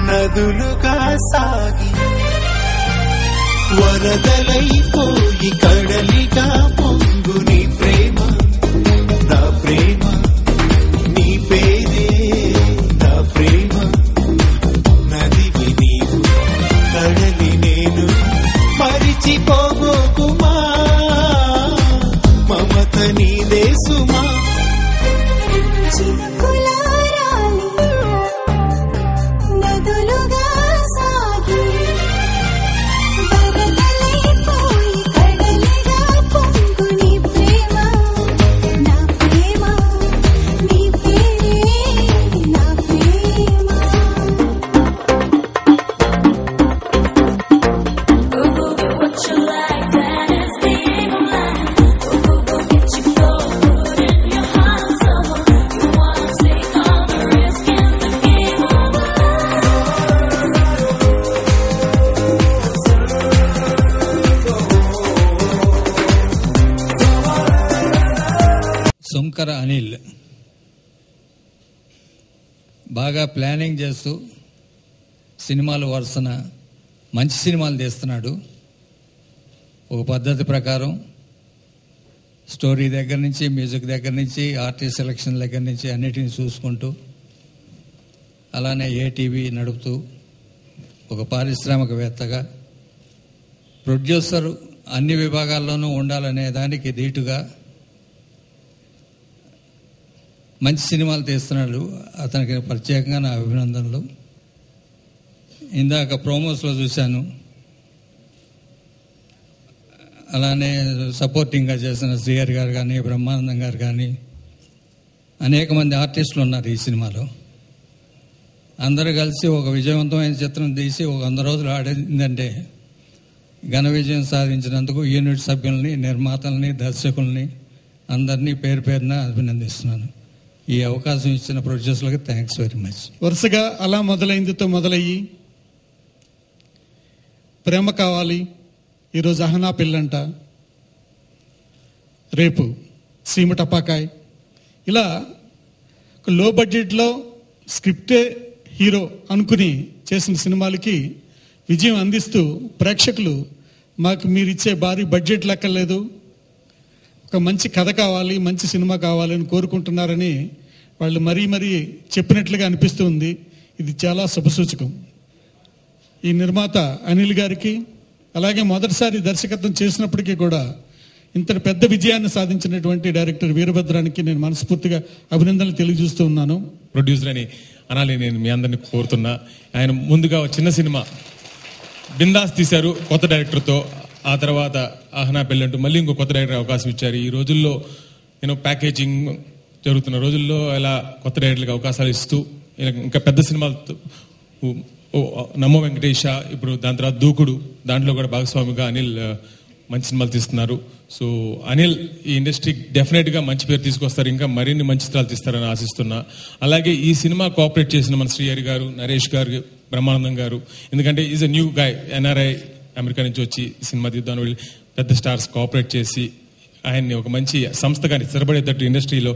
నదులుగా సాగి వరదలైపోయి కడలిగా పొంగు నీ ప్రేమ, నా ప్రేమ, నీ పేరే నా ప్రేమ. నదివి నీవు, కడలి నేను, మరిచిపోబోకుమా, మమత నీదే సుమా. సోంకర అనిల్ బాగా ప్లానింగ్ చేస్తూ సినిమాలు వరుసన మంచి సినిమాలు తీస్తున్నాడు. ఒక పద్ధతి ప్రకారం స్టోరీ దగ్గర నుంచి, మ్యూజిక్ దగ్గర నుంచి, ఆర్టిస్ట్ సెలక్షన్ దగ్గర నుంచి అన్నిటిని చూసుకుంటూ, అలానే ఏటీవీ నడుపుతూ, ఒక పారిశ్రామికవేత్తగా, ప్రొడ్యూసర్ అన్ని విభాగాల్లోనూ ఉండాలనే దానికి ధీటుగా మంచి సినిమాలు తీస్తున్నాడు. అతనికి ప్రత్యేకంగా నా అభినందనలు. ఇందాక ప్రోమోస్లో చూశాను. అలానే సపోర్టింగ్గా చేసిన శ్రీహరి గారు కానీ, బ్రహ్మానందం గారు కానీ, అనేక మంది ఆర్టిస్టులు ఉన్నారు ఈ సినిమాలో. అందరూ కలిసి ఒక విజయవంతమైన చిత్రం తీసి ఒక 100 రోజులు ఆడిందంటే ఘన విజయం సాధించినందుకు యూనిట్ సభ్యుల్ని, నిర్మాతల్ని, దర్శకుల్ని అందరినీ పేరు పేరున అభినందిస్తున్నాను. ఈ అవకాశం ఇచ్చిన ప్రొడ్యూసర్లకు థ్యాంక్స్ వెరీ మచ్. వరుసగా అలా మొదలైందితో మొదలయ్యి ప్రేమ కావాలి, ఈరోజు అహనా పిల్లంట, రేపు సీమ టపాకాయ్, ఇలా లో బడ్జెట్లో స్క్రిప్టే హీరో అనుకుని చేసిన సినిమాలకి విజయం అందిస్తూ ప్రేక్షకులు మాకు మీరిచ్చే భారీ బడ్జెట్ లెక్కలేదు, ఒక మంచి కథ కావాలి, మంచి సినిమా కావాలి అని కోరుకుంటున్నారని వాళ్ళు మరీ మరీ చెప్పినట్లుగా అనిపిస్తుంది. ఇది చాలా శుభసూచకం. ఈ నిర్మాత అనిల్ గారికి, అలాగే మొదటిసారి దర్శకత్వం చేసినప్పటికీ కూడా ఇంతటి పెద్ద విజయాన్ని సాధించినటువంటి డైరెక్టర్ వీరభద్రానికి నేను మనస్ఫూర్తిగా అభినందనలు తెలియజేస్తూ ఉన్నాను. ప్రొడ్యూసర్ అని అనాలి నేను మీ అందరినీ కోరుతున్నా. ఆయన ముందుగా చిన్న సినిమా బిందాస్ తీశారు కొత్త డైరెక్టర్తో. ఆ తర్వాత ఆహనా పెళ్ళంటూ మళ్ళీ ఇంకో కొత్త డైరెక్టర్ అవకాశం ఇచ్చారు. ఈ రోజుల్లో ప్యాకేజింగ్ జరుగుతున్న రోజుల్లో ఇలా కొత్త డైరెక్టర్లకు అవకాశాలు ఇస్తూ ఇంకా పెద్ద సినిమాలతో నమో వెంకటేష, ఇప్పుడు దాని తర్వాత దూకుడు, దాంట్లో కూడా భాగస్వామిగా అనిల్ మంచి సినిమాలు తీస్తున్నారు. సో అనిల్ ఈ ఇండస్ట్రీకి డెఫినెట్గా మంచి పేరు తీసుకొస్తారు, ఇంకా మరిన్ని మంచి చిత్రాలు తీస్తారని ఆశిస్తున్నా. అలాగే ఈ సినిమా కోఆపరేట్ చేసిన మన శ్రీహరి గారు, నరేష్ గారు, బ్రహ్మానందం గారు, ఎందుకంటే is a new guy, NRI America నుంచి వచ్చి సినిమా తీద్దాం వెళ్ళి పెద్ద స్టార్స్ కోఆపరేట్ చేసి ఆయన్ని ఒక మంచి సంస్థగా స్థిరపడేటట్టు ఇండస్ట్రీలో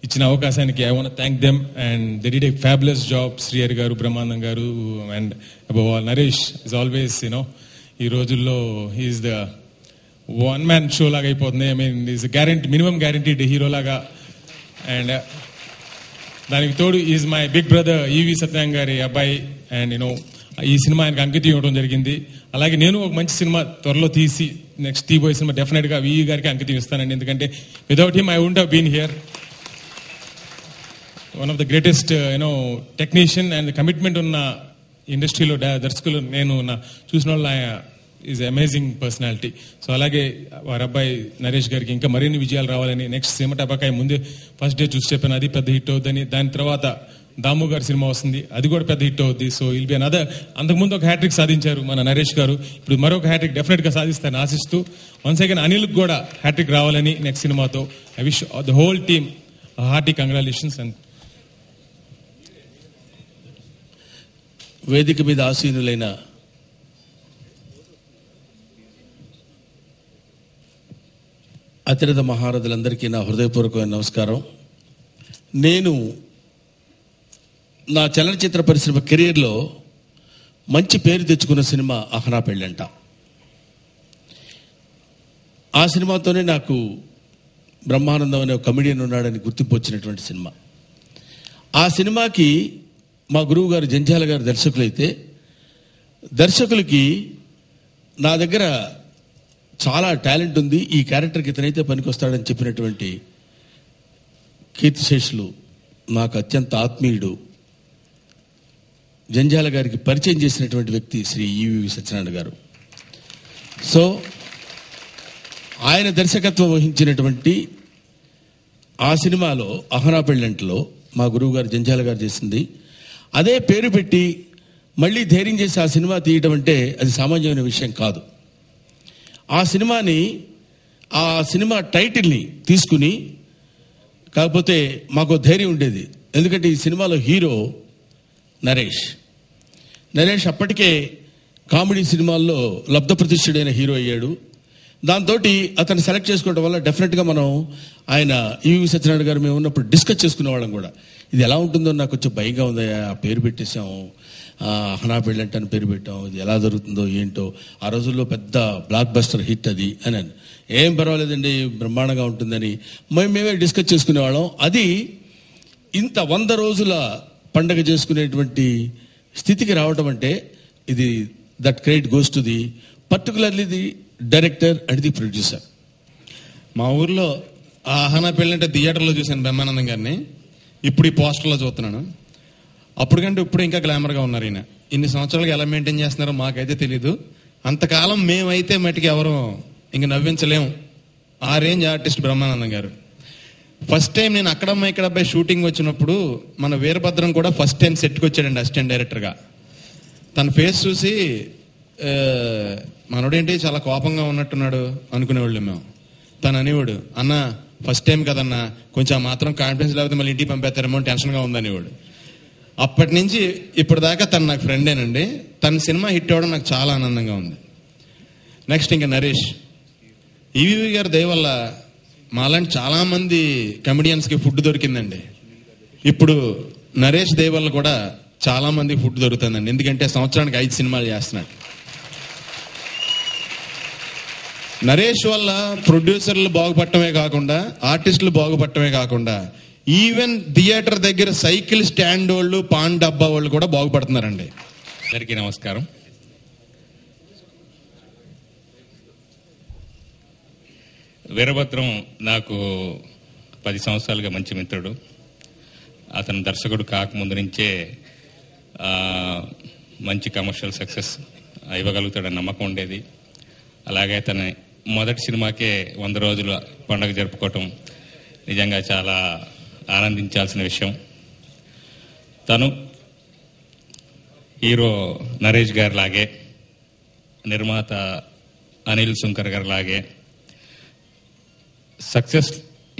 ఇచ్చిన అవకాశానికి I want thank them and they did a fabulous job. Srihari గారు, బ్రహ్మానందం గారు and above all Naresh is always ఈ రోజుల్లో he's the one man show లాగా అయిపోతుంది. I mean is guarantee, minimum guaranteed hero లాగా. అండ్ దానికి తోడు is my big brother EV Satyanarayana గారి అబ్బాయి. అండ్ ఈ సినిమా ఆయనకు అంకితం ఇవ్వడం జరిగింది. అలాగే నేను ఒక మంచి సినిమా త్వరలో తీసి నెక్స్ట్ తీబోయే సినిమా డెఫినెట్గా విఈ గారికి అంకితం ఇస్తానండి. ఎందుకంటే without him I wouldn't have been here. One of the greatest technician and commitment ఉన్న ఇండస్ట్రీలో దర్శకులు నేను చూసిన వాళ్ళు ఈజ్ అమేజింగ్ పర్సనాలిటీ. సో అలాగే వారి అబ్బాయి నరేష్ గారికి ఇంకా మరిన్ని విజయాలు రావాలని, నెక్స్ట్ సీమ టపాకాయ ముందే ఫస్ట్ డే చూసి చెప్పాను, అది పెద్ద హిట్ అవుతుందని. దాని తర్వాత దాము గారి సినిమా వస్తుంది, అది కూడా పెద్ద హిట్ అవుద్ది. So will be another. అంతకుముందు ఒక హ్యాట్రిక్ సాధించారు మన నరేష్ గారు, ఇప్పుడు మరొక హ్యాట్రిక్ డెఫినెట్ గా సాధిస్తారని ఆశిస్తూ, వన్స్ అగైన్ అనిల్కి కూడా హ్యాట్రిక్ రావాలని నెక్స్ట్ సినిమాతో. I wish the whole team hearty congratulations. And వేదిక మీద ఆసీనులైన అతిరథ మహారథులందరికీ నా హృదయపూర్వకమైన నమస్కారం. నేను నా చలనచిత్ర పరిశ్రమ కెరీర్లో మంచి పేరు తెచ్చుకున్న సినిమా అహనా పెళ్ళంట. ఆ సినిమాతోనే నాకు బ్రహ్మానందం అనే ఒక కమెడియన్ ఉన్నాడని గుర్తింపు వచ్చినటువంటి సినిమా. ఆ సినిమాకి మా గురువు గారు జంధ్యాల గారు దర్శకులైతే, దర్శకులకి నా దగ్గర చాలా టాలెంట్ ఉంది, ఈ క్యారెక్టర్కి ఇతనైతే పనికొస్తాడని చెప్పినటువంటి కీర్తిశేషులు నాకు అత్యంత ఆత్మీయుడు జంధ్యాల గారికి పరిచయం చేసినటువంటి వ్యక్తి శ్రీ ఈవి సత్యనారాయణ గారు. సో ఆయన దర్శకత్వం వహించినటువంటి ఆ సినిమాలో అహనా పెళ్ళంటలో మా గురువు గారు జంధ్యాల గారు చేసింది. అదే పేరు పెట్టి మళ్ళీ ధైర్యం చేసి ఆ సినిమా తీయటం అంటే అది సామాన్యమైన విషయం కాదు. ఆ సినిమా టైటిల్ని తీసుకుని, కాకపోతే మాకు ధైర్యం ఉండేది, ఎందుకంటే ఈ సినిమాలో హీరో నరేష్ అప్పటికే కామెడీ సినిమాల్లో లబ్ధప్రతిష్ఠుడైన హీరో అయ్యాడు. దాంతో అతను సెలెక్ట్ చేసుకోవడం వల్ల డెఫినెట్గా మనం ఆయన ఈవి సత్యనారాయణ గారు మేము ఉన్నప్పుడు డిస్కస్ చేసుకునేవాళ్ళం కూడా. ఇది ఎలా ఉంటుందో నాకు కొంచెం భయంగా ఉంది, ఆ పేరు పెట్టేశాము, అహనా పెళ్ళంట అని పేరు పెట్టాం, ఇది ఎలా జరుగుతుందో ఏంటో. ఆ రోజుల్లో పెద్ద బ్లాక్ బస్టర్ హిట్ అది అని. ఏం పర్వాలేదండి, బ్రహ్మాండంగా ఉంటుందని మేమే డిస్కస్ చేసుకునేవాళ్ళం. అది ఇంత 100 రోజుల పండగ చేసుకునేటువంటి స్థితికి రావటం అంటే ఇది that credit goes to the particularly the director and the producer. మా ఊర్లో ఆ అహనా పెళ్ళంటే థియేటర్లో చూశాను బ్రహ్మానందం గారిని, ఇప్పుడు ఈ పోస్టర్లో చూస్తున్నాను. అప్పుడు కంటే ఇప్పుడు ఇంకా గ్లామర్గా ఉన్నారు ఈయన. ఇన్ని సంవత్సరాలుగా ఎలా మెయింటైన్ చేస్తున్నారో మాకైతే తెలీదు. అంతకాలం మేమైతే మటుకు ఎవరు ఇంక నవ్వించలేము. ఆ రేంజ్ ఆర్టిస్ట్ బ్రహ్మానందం గారు. ఫస్ట్ టైం నేను అక్కడమ్మ ఇక్కడ అబ్బాయి షూటింగ్ వచ్చినప్పుడు మన వీరభద్రం కూడా ఫస్ట్ టైం సెట్కి వచ్చాడండి అసిస్టెంట్ డైరెక్టర్గా. తన ఫేస్ చూసి మనోడేంటి చాలా కోపంగా ఉన్నట్టున్నాడు అనుకునేవాళ్ళు మేము. తను అనేవాడు, అన్న ఫస్ట్ టైం కదన్నా, కొంచెం మాత్రం కాన్ఫిడెన్స్ లేకపోతే మళ్ళీ ఇంటికి పంపేస్తారేమో టెన్షన్గా ఉందనేవాడు. అప్పటి నుంచి ఇప్పటిదాకా తను నాకు ఫ్రెండేనండి. తన సినిమా హిట్ అవ్వడం నాకు చాలా ఆనందంగా ఉంది. నెక్స్ట్ ఇంకా నరేష్, ఈవీవి గారి దయ వల్ల మాలాంటి చాలా మంది కమెడియన్స్కి ఫుడ్ దొరికిందండి. ఇప్పుడు నరేష్ దయ వల్ల కూడా చాలా మంది ఫుడ్ దొరుకుతుందండి, ఎందుకంటే సంవత్సరానికి 5 సినిమాలు చేస్తున్నాడు. నరేష్ వల్ల ప్రొడ్యూసర్లు బాగుపడటమే కాకుండా, ఆర్టిస్టులు బాగుపడటమే కాకుండా, ఈవెన్ థియేటర్ దగ్గర సైకిల్ స్టాండ్ వాళ్ళు, పాన్ డబ్బా వాళ్ళు కూడా బాగుపడుతున్నారండి. అందరికీ నమస్కారం. వీరభద్రం నాకు 10 సంవత్సరాలుగా మంచి మిత్రుడు. అతను దర్శకుడు కాకముందు నుంచే మంచి కమర్షియల్ సక్సెస్ ఇవ్వగలుగుతాడని నమ్మకం ఉండేది. అలాగే తన మొదటి సినిమాకే 100 రోజుల పండుగ జరుపుకోవటం నిజంగా చాలా ఆనందించాల్సిన విషయం. తను హీరో నరేష్ గారి లాగే, నిర్మాత అనిల్ సుంకర్ గారి లాగే సక్సెస్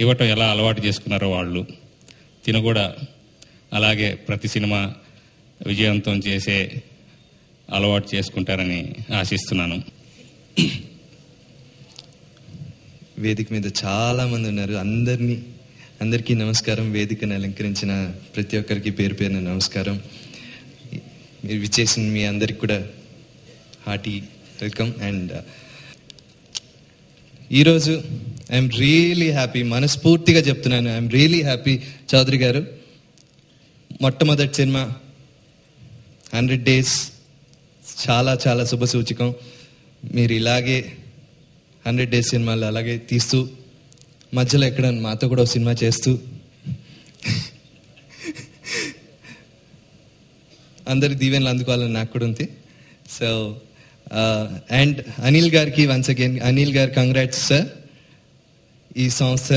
ఇవ్వటం ఎలా అలవాటు చేసుకున్నారో వాళ్ళు, తిను కూడా అలాగే ప్రతి సినిమా విజయవంతం చేసే అలవాటు చేసుకుంటారని ఆశిస్తున్నాను. వేదిక మీద చాలా మంది ఉన్నారు. అందరికీ నమస్కారం. వేదికను అలంకరించిన ప్రతి ఒక్కరికి పేరు పేరున నమస్కారం. మీరు విచ్చేసిన మీ అందరికి కూడా హార్టీ వెల్కమ్. అండ్ ఈరోజు ఐఎమ్ రియలీ హ్యాపీ, మనస్ఫూర్తిగా చెప్తున్నాను, ఐఎమ్ రియలీ హ్యాపీ. చౌదరి గారు మొట్టమొదటి సినిమా 100 days చాలా చాలా శుభ సూచకం. మీరు ఇలాగే 100 days సినిమాలు అలాగే తీస్తూ, మధ్యలో ఎక్కడ మాతో కూడా సినిమా చేస్తూ అందరి దీవెనలు అందుకోవాలని నాకు కూడా ఉంది. సో అండ్ అనిల్ గారికి వన్స్ అగైన్, అనిల్ గారు కంగ్రాట్స్ సార్. ఈ సంస్థ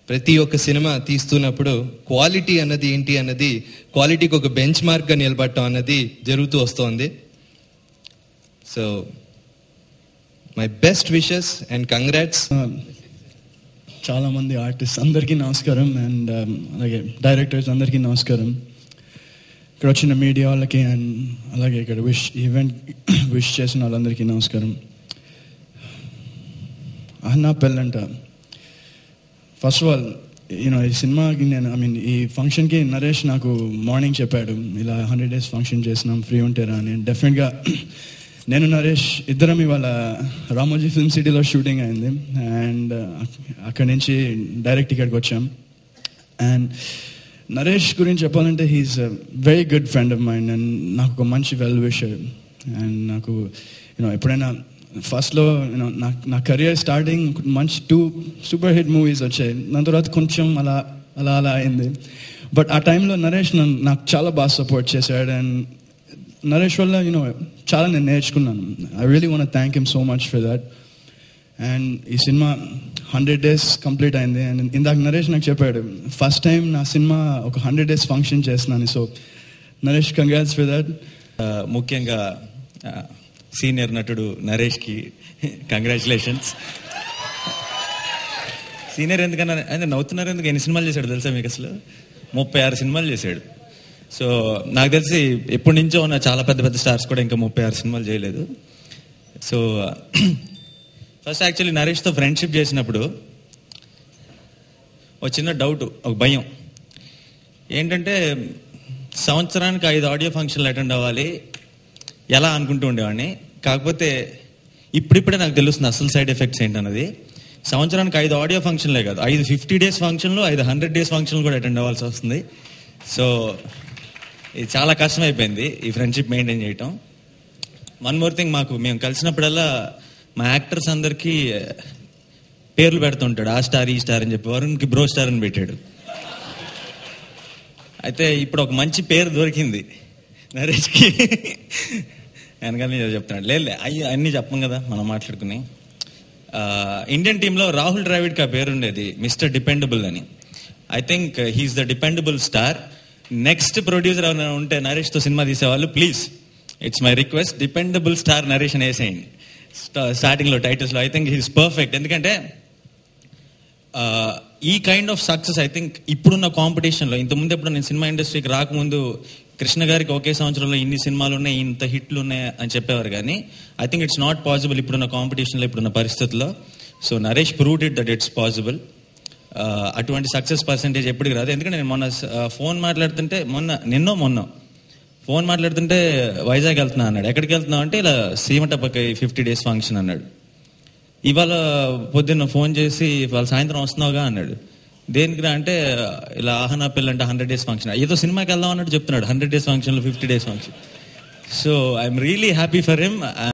ప్రతి ఒక్క సినిమా తీస్తున్నప్పుడు క్వాలిటీ అన్నది ఏంటి అన్నది, క్వాలిటీకి ఒక బెంచ్ మార్క్గా నిలబడటం అన్నది జరుగుతూ వస్తోంది. So my best wishes and congrats. చాలామంది ఆర్టిస్ట్ అందరికీ నమస్కారం, అండ్ అలాగే డైరెక్టర్స్ అందరికీ నమస్కారం. ఇక్కడ వచ్చిన మీడియా వాళ్ళకి అండ్ అలాగే ఇక్కడ ఈవెంట్ విష్ చేసిన వాళ్ళందరికీ నమస్కారం. అహనా పెళ్ళంట. ఫస్ట్ ఆఫ్ ఆల్ ఈ సినిమాకి ఈ ఫంక్షన్కి నరేష్ నాకు మార్నింగ్ చెప్పాడు, ఇలా 100 days ఫంక్షన్ చేసినాం, ఫ్రీ ఉంటారా అని. డెఫినెట్గా నేను నరేష్ ఇద్దరం ఇవాళ రామోజీ ఫిల్మ్ సిటీలో షూటింగ్ అయింది, అండ్ అక్కడి నుంచి డైరెక్ట్ ఇక్కడికి వచ్చాం. అండ్ నరేష్ గురించి చెప్పాలంటే he's very good friend of mine, and నాకు ఒక మంచి వెల్ విషర్. అండ్ నాకు ఎప్పుడైనా ఫస్ట్లో నా కెరియర్ స్టార్టింగ్ మంచి 2 సూపర్ హిట్ మూవీస్ వచ్చాయి, దాని తర్వాత కొంచెం అలా అలా అలా అయింది. బట్ ఆ టైంలో నరేష్ నాకు చాలా బాగా సపోర్ట్ చేశాడు, అండ్ నరేష్ వల్ల చాలా నేను నేర్చుకున్నాను. I really want thank him so much for that. And ఈ సినిమా 100 days కంప్లీట్ అయింది, అండ్ ఇందాక నరేష్ నాకు చెప్పాడు ఫస్ట్ టైం నా సినిమా ఒక 100 days ఫంక్షన్ చేస్తున్నాను. So Naresh congrats for that. ముఖ్యంగా సీనియర్ నటుడు నరేష్కి కంగ్రాచులేషన్స్. సీనియర్ ఎందుకన్నా ఆయన నవ్వుతున్నారు ఎందుకు? ఎన్ని సినిమాలు చేశాడు తెలుసా మీకు? అసలు 36 సినిమాలు చేశాడు. సో నాకు తెలిసి ఎప్పటి నుంచో ఉన్న చాలా పెద్ద పెద్ద స్టార్స్ కూడా ఇంకా 36 సినిమాలు చేయలేదు. సో ఫస్ట్ యాక్చువల్లీ నరేష్తో ఫ్రెండ్షిప్ చేసినప్పుడు ఒక చిన్న డౌట్, ఒక భయం ఏంటంటే సంవత్సరానికి 5 ఆడియో ఫంక్షన్లు అటెండ్ అవ్వాలి ఎలా అనుకుంటూ ఉండేవాడిని. కాకపోతే ఇప్పుడిప్పుడే నాకు తెలుస్తుంది అసలు సైడ్ ఎఫెక్ట్స్ ఏంటన్నది. సంవత్సరానికి 5 ఆడియో ఫంక్షన్లే కాదు, 5 50 days ఫంక్షన్లు, 5 100 days ఫంక్షన్లు కూడా అటెండ్ అవ్వాల్సి వస్తుంది. సో ఇది చాలా కష్టమైపోయింది ఈ ఫ్రెండ్షిప్ మెయింటైన్ చేయటం. వన్ మోర్ థింగ్, మేము కలిసినప్పుడల్లా మా యాక్టర్స్ అందరికీ పేర్లు పెడుతుంటాడు, ఆ స్టార్ ఈ స్టార్ అని చెప్పి. వరుణ్కి బ్రో స్టార్ అని పెట్టాడు. అయితే ఇప్పుడు ఒక మంచి పేరు దొరికింది నరేష్కి. వెనకాల చెప్తున్నాడు, లేదు అన్నీ చెప్పం కదా మనం మాట్లాడుకుని. ఇండియన్ టీంలో రాహుల్ ద్రావిడ్కి ఆ పేరు ఉండేది మిస్టర్ డిపెండబుల్ అని. I think he's the dependable star. Next producer ఎవరైనా ఉంటే నరేష్తో సినిమా తీసేవాళ్ళు, please it's my request, dependable star Naresh అని వేసేయండి స్టార్టింగ్లో టైటిల్స్లో. I think he's perfect. ఎందుకంటే ఈ kind of success I think ఇప్పుడున్న కాంపిటీషన్లో, ఇంతకుముందు ఎప్పుడు నేను సినిమా ఇండస్ట్రీకి రాకముందు కృష్ణ గారికి ఒకే సంవత్సరంలో ఇన్ని సినిమాలు ఉన్నాయి, ఇంత హిట్లు ఉన్నాయి అని చెప్పేవారు, కానీ I think it's not possible ఇప్పుడున్న కాంపిటీషన్లో, ఇప్పుడున్న పరిస్థితుల్లో. So Naresh proved it that it's possible. అటువంటి సక్సెస్ పర్సెంటేజ్ ఎప్పటికి రాదు. ఎందుకంటే నేను మొన్న ఫోన్ మాట్లాడుతుంటే నిన్నో ఫోన్ మాట్లాడుతుంటే వైజాగ్ వెళ్తున్నా అన్నాడు. ఎక్కడికి వెళ్తున్నావు అంటే ఇలా సీమటపక్కై 50 days ఫంక్షన్ అన్నాడు. ఇవాళ పొద్దున్న ఫోన్ చేసి వాళ్ళ సాయంత్రం వస్తున్నావుగా అన్నాడు. దేనికి అంటే ఇలా ఆహనా పెళ్ళంటే 100 days ఫంక్షన్, ఏదో సినిమాకి వెళ్దాం అన్నట్టు చెప్తున్నాడు. 100 days ఫంక్షన్లో 50 days function. So I'm really happy for him.